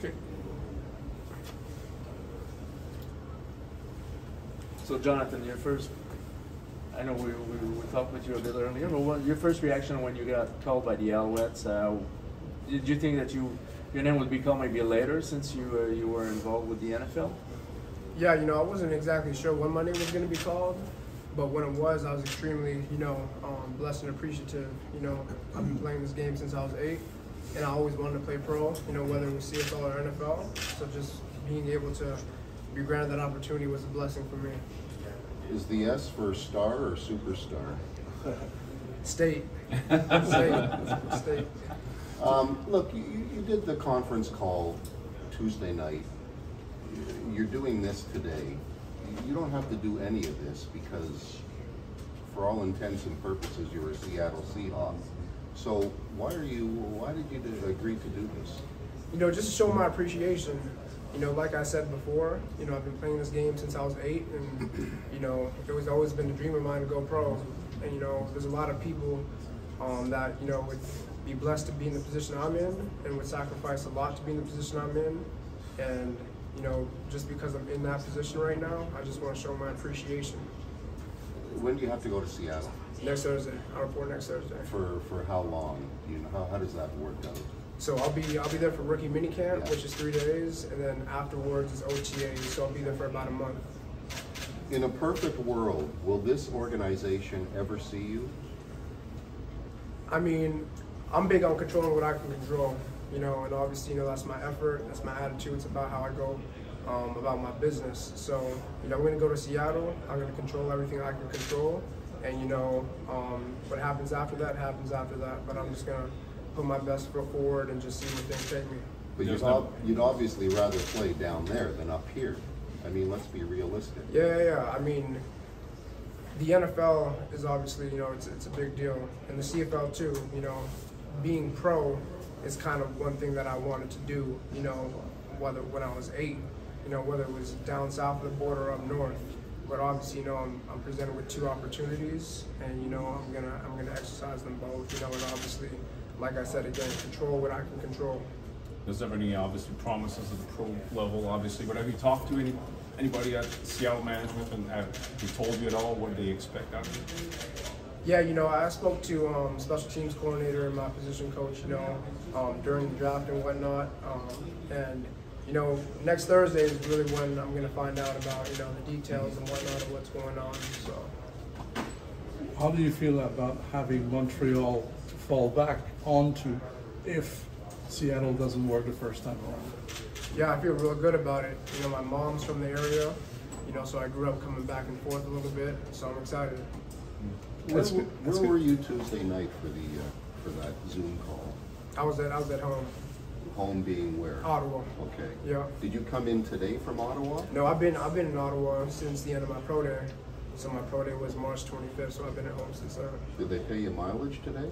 Okay. So Jonathan, I know we talked with you a bit earlier, but your first reaction when you got called by the Alouettes, did you think that your name would become maybe later since you were involved with the NFL? Yeah, I wasn't exactly sure when my name was going to be called, but when it was, I was extremely, blessed and appreciative. I've been playing this game since I was 8, and I always wanted to play pro, whether it was CFL or NFL. So just being able to be granted that opportunity was a blessing for me. Is the S for star or superstar? State. State. Look, you did the conference call Tuesday night. You're doing this today. You don't have to do any of this because, for all intents and purposes, you're a Seattle Seahawk. So why did you agree to do this? Just to show my appreciation. Like I said before, I've been playing this game since I was 8, and it was always been a dream of mine to go pro. And there's a lot of people that would be blessed to be in the position I'm in, and would sacrifice a lot to be in the position I'm in. And just because I'm in that position right now, I just want to show my appreciation. When do you have to go to Seattle? Next Thursday. I'll report next Thursday. For how long? How does that work out? So I'll be there for rookie minicamp, which is 3 days, and then afterwards is OTA. So I'll be there for about a month. In a perfect world, will this organization ever see you? I mean, I'm big on controlling what I can control. And obviously, that's my effort, that's my attitude. It's about how I go about my business. So, I'm going to go to Seattle. I'm going to control everything I can control, and what happens after that happens after that. But I'm just going to put my best foot forward and just see where things take me. But you'd obviously rather play down there than up here. I mean, let's be realistic. Yeah. I mean, the NFL is obviously, it's a big deal, and the CFL too. Being pro is kind of one thing that I wanted to do. Whether when I was 8, whether it was down south of the border or up north. But obviously, I'm presented with 2 opportunities, and I'm gonna exercise them both. And obviously, like I said again, control what I can control. There's never any obviously promises at the pro level, obviously. But have you talked to anybody at Seattle management, and have they told you at all what they expect out of you? Yeah, I spoke to special teams coordinator and my position coach, during the draft and whatnot. And next Thursday is really when I'm going to find out about, the details and whatnot of what's going on. So, how do you feel about having Montreal to fall back onto if Seattle doesn't work the first time around? Yeah, I feel real good about it. My mom's from the area, so I grew up coming back and forth a little bit, so I'm excited. Where were you Tuesday night for that Zoom call? I was at home. Home being where? Ottawa. Okay. Yeah. Did you come in today from Ottawa? No, I've been in Ottawa since the end of my pro day. So my pro day was March 25th, so I've been at home since then. Did they pay you mileage today?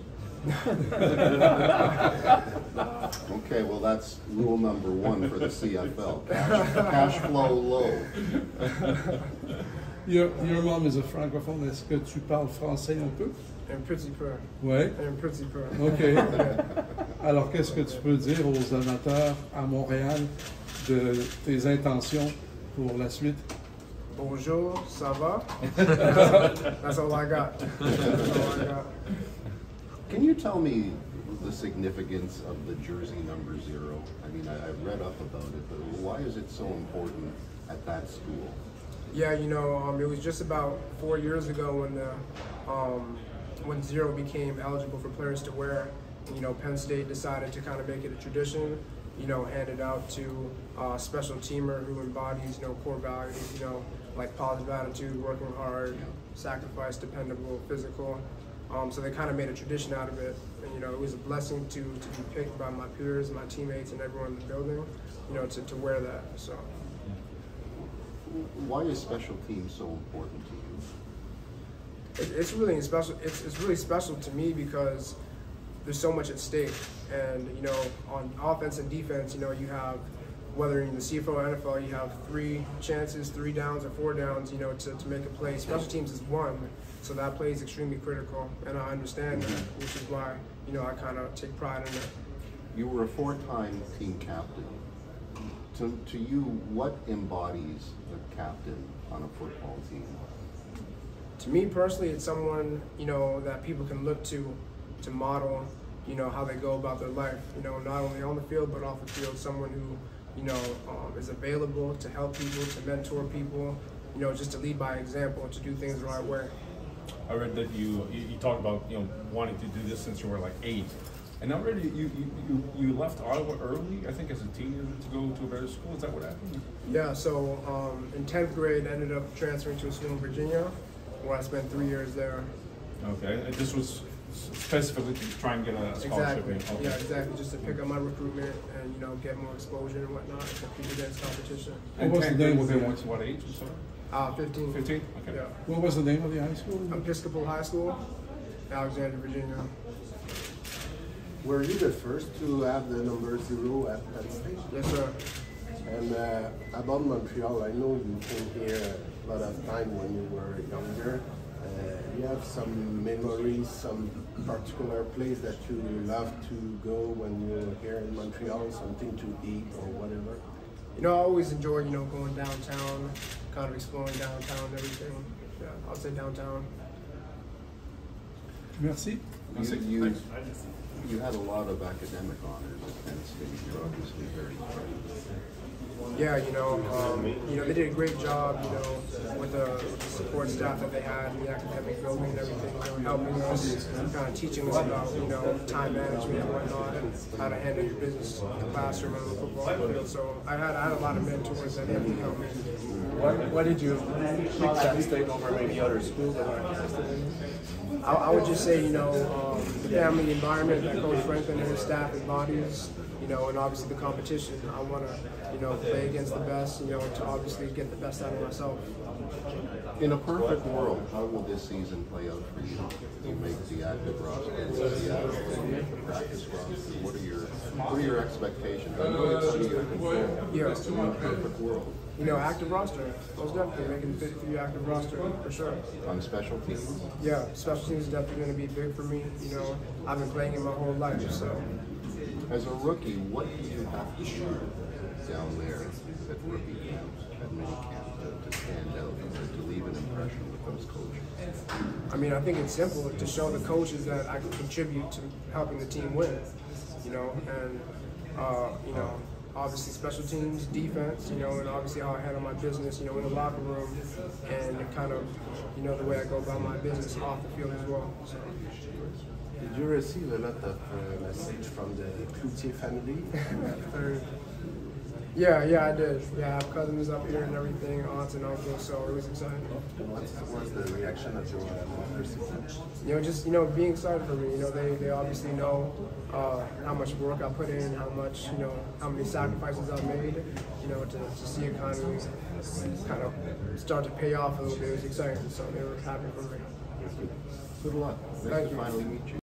Okay, well that's rule number 1 for the CFL. Cash flow low. Your mom is a francophone. Est-ce que tu parles français un peu? Un petit peu. Oui. Un petit peu. OK. Alors, qu'est-ce que tu peux dire aux amateurs à Montréal de tes intentions pour la suite? Bonjour, ça va? That's all I got. Can you tell me the significance of the jersey number 0? I mean, I've read up about it, but why is it so important at that school? Yeah, it was just about 4 years ago when 0 became eligible for players to wear. And, Penn State decided to kind of make it a tradition, hand it out to a special teamer who embodies, core values, like positive attitude, working hard, sacrifice, dependable, physical. So they kind of made a tradition out of it. And, it was a blessing to be picked by my peers, my teammates, and everyone in the building, to wear that. So. Why is special teams so important to you? It's really special. It's really special to me because there's so much at stake. And on offense and defense, you have, whether you're in the CFL or NFL, you have 3 chances, 3 downs or 4 downs, to make a play. Special teams is 1, so that play is extremely critical, and I understand that, which is why I kind of take pride in it. You were a 4-time team captain. To you, what embodies a captain on a football team? To me personally, it's someone, that people can look to model, how they go about their life, not only on the field, but off the field. Someone who, is available to help people, to mentor people, just to lead by example, to do things the right way. I read that you talked about wanting to do this since you were like 8, and I read you left Ottawa early, I think, as a teenager to go to a better school. Is that what happened? Yeah. So in 10th grade, I ended up transferring to a school in Virginia, where I spent 3 years there. Okay, and this was specifically to try and get a scholarship. Exactly. Okay. Yeah, exactly. Just to pick up my recruitment and get more exposure and whatnot, and compete against competition. And What was the 10th grade name was of in the- what age? I'm sorry. 15. 15? Okay. Yeah. What was the name of the high school? Episcopal High School, Alexandria, Virginia. Were you the first to have the number 0 at Penn State? Yes, sir. And about Montreal, I know you came here a lot of time when you were younger. You have some memories, some particular place that you love to go when you're here in Montreal, something to eat or whatever? I always enjoy, going downtown, kind of exploring downtown and everything. Yeah, I'll say downtown. Merci. You had a lot of academic honors at Penn State. You're obviously very proud. Yeah, they did a great job, with the support staff that they had in the academic building and everything, helping us, kind of teaching us about, time management and whatnot, and how to handle your business in the classroom and on the football field. So I had a lot of mentors that definitely helped me. Why did you pick Penn State over maybe other schools that are interested in? I would just say, the family environment that Coach Franklin and his staff embodies, and obviously the competition. I want to, play against the best, and to obviously get the best out of myself. In a perfect world, how will this season play out for you? You make the active roster, you make the practice roster. What are your expectations? I know it's out of your control. Yeah. In a perfect world. Active roster, most definitely making the 53 active roster for sure. On special teams? Yeah, special teams is definitely going to be big for me. I've been playing it my whole life, so. As a rookie, what do you have to do down there at rookie camp, at mini camp, to stand out, to leave an impression with those coaches? I think it's simple, to show the coaches that I can contribute to helping the team win, and, obviously special teams, defense, and obviously how I handle my business, in the locker room, and kind of, the way I go about my business off the field as well. So. Did you receive a lot of message from the Cloutier family? Yeah, I did. Yeah, I have cousins up here and everything, aunts and uncles, so it was exciting. What's the reaction of your mother? Just being excited for me. They obviously know how much work I put in, how much how many sacrifices I've made. To see it kind of start to pay off a little bit. It was exciting, so they were happy for me. Good luck. Nice Thank to you. finally meet you.